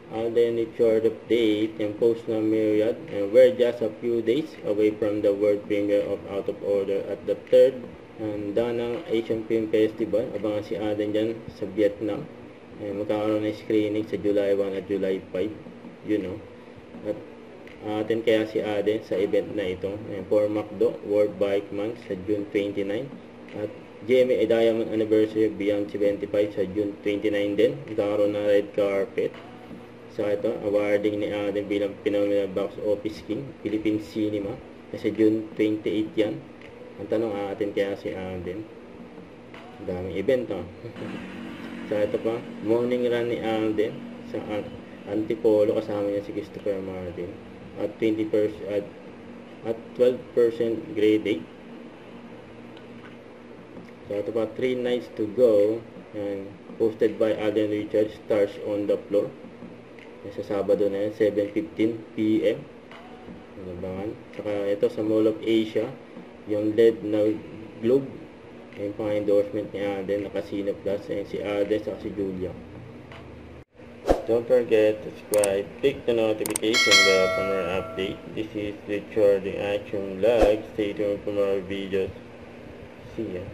Alden Richard update and post ng Myriad, and we're just a few days away from the world premiere of Out of Order at the 3rd Danang Asian Film Festival. Abangan si Alden dyan sa Vietnam. And magkakaroon ng screening sa July 1 at July 5, At atin kaya si Alden sa event na ito. And for McDo World Bike Month sa June 29, at GMA Diamond Anniversary Beyond 75 sa June 29 din. Magkakaroon ng red carpet. So ito, awarding ni Alden bilang Phenomenal Box Office King, Philippine Cinema. Kasi June 28 yan. Ang tanong atin kaya si Alden. Daming event, So ito pa, morning run ni Alden sa Antipolo, kasama niya si Christopher Martin. At 20% at 12% grade 8. So ito pa, 3 nights to go, and hosted by Alden Richards, Stars on the Floor. Sa Sabado na yan, 7:15 PM. Nabangan. Saka ito sa Mall of Asia, yung LED na globe, yung pang-endorsement ni Alden na Casino Plus, and si Alden sa si Julia. Don't forget to subscribe, click the notification bell for more update. This is Richard the Action Vlog. Stay tuned for more videos. See ya.